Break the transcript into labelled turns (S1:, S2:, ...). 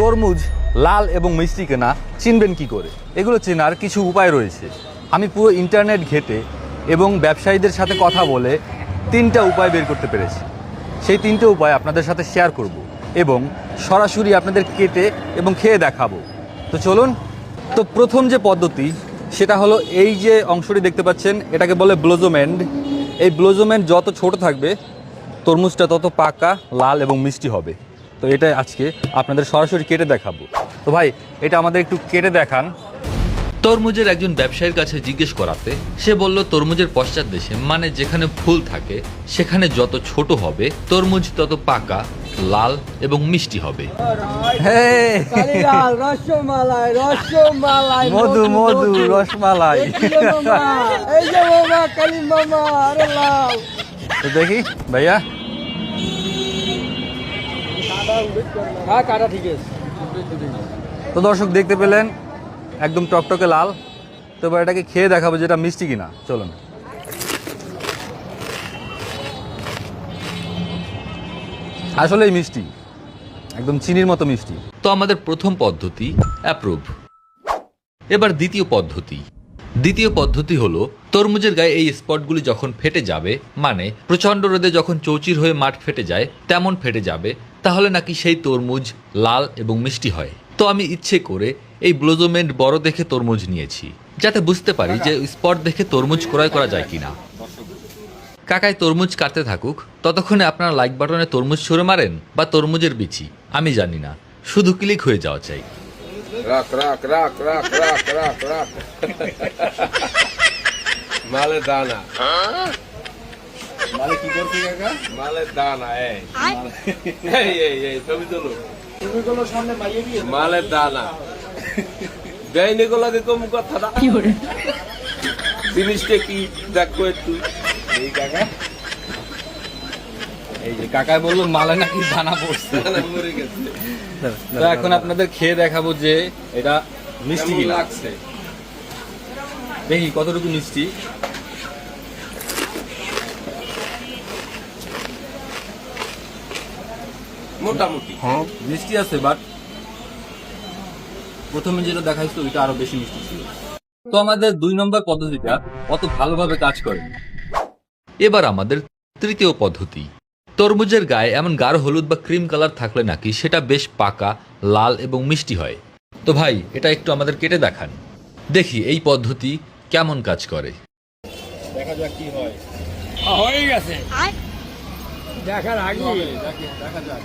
S1: তরমুজ লাল এবং মিষ্টি কিনা চিনবেন কি করে? এগুলো চেনার কিছু উপায় রয়েছে। আমি পুরো ইন্টারনেট ঘেঁটে এবং ব্যবসায়ীদের সাথে কথা বলে 3টা উপায় বের করতে পেরেছি। সেই 3টে উপায় আপনাদের সাথে শেয়ার করব এবং সরাসরি আপনাদের কেটে এবং খেয়ে দেখাবো। তো চলুন। তো প্রথম যে পদ্ধতি সেটা হলো এই যে অংশটি দেখতে পাচ্ছেন, এটাকে বলে ব্লজম এন্ড। এই ব্লজম এন্ড যত ছোট থাকবে তরমুজটা তত পাকা, লাল এবং মিষ্টি হবে। তো এটা আজকে আপনাদের সরাসরি কেটে দেখাবো। তো ভাই এটা আমাদের একটু কেটে দেখান।
S2: তরমুজের একজন ব্যবসায়ীর কাছে জিজ্ঞেস করাতে সে বলল তরমুজের পশ্চাৎ দেশে মানে যেখানে ফুল থাকে সেখানে যত ছোট হবে তরমুজ তত পাকা, লাল এবং মিষ্টি হবে।
S1: মধু মধু রসমালাই। তো দেখি ভাইয়া, তো দর্শক দেখতে পেলেন একদম টকটকে লাল। তো এবার এটাকে খেয়ে দেখাবো যেটা মিষ্টি কিনা। চলুন। আসলেই মিষ্টি, একদম চিনির মতো মিষ্টি।
S2: তো আমাদের প্রথম পদ্ধতি অ্যাপ্রুভ। এবার দ্বিতীয় পদ্ধতি হলো তরমুজের গায়ে এই স্পটগুলি যখন ফেটে যাবে মানে প্রচণ্ড রোদে যখন চৌচির হয়ে মাঠ ফেটে যায় তেমন ফেটে যাবে, তাহলে নাকি সেই তরমুজ লাল এবং মিষ্টি হয়। তো আমি ইচ্ছে করে এই ব্লজমেন্ট বড় দেখে তরমুজ নিয়েছি যাতে বুঝতে পারি যে স্পট দেখে তরমুজ ক্রয় করা যায় কিনা। কাকায় তরমুজ কাটতে থাকুক, ততক্ষণে আপনারা লাইক বাটনে তরমুজ ছুঁড়ে মারেন বা তরমুজের বিচি, আমি জানি না, শুধু ক্লিক হয়ে যাওয়া চাই।
S3: রাখ রাখ রাখ রাখ রাখ রাখ রাখ মালে দানা। মালে কি করছে কাকা? মালের দানা। এই ছবি তোলো, সামনে মালের দানা দেয়নি গোলাকে কম কথাটা। জিনিসটা কি দেখো একটু। এই কাকা,
S1: এই যে কাকা বললো মালে নাকি দানা পড়ছে।
S3: মরে গেছে।
S1: তো এখন আপনাদের খেয়ে দেখাবো যে এটা মিষ্টি কি
S3: লাগছে।
S1: দেখি কতটুকু মিষ্টি।
S3: মোটামুটি
S1: মিষ্টি আছে, বাট প্রথমে যেটা দেখাইছো ওইটা আরো বেশি মিষ্টি ছিল। তো আমাদের 2 নম্বর পদ্ধতিটা অত ভালোভাবে কাজ করে।
S2: এবার আমাদের তৃতীয় পদ্ধতি। তরমুজের গায়ে এমন গাঢ় হলুদ বা ক্রিম কালার থাকলে নাকি সেটা বেশ পাকা, লাল এবং মিষ্টি হয়। তো ভাই এটা একটু আমাদের কেটে দেখান, দেখি এই পদ্ধতি কেমন কাজ করে।
S3: দেখা যাক কি হয়।
S4: হয়ে গেছে দেখার আগে
S3: দেখা যাক।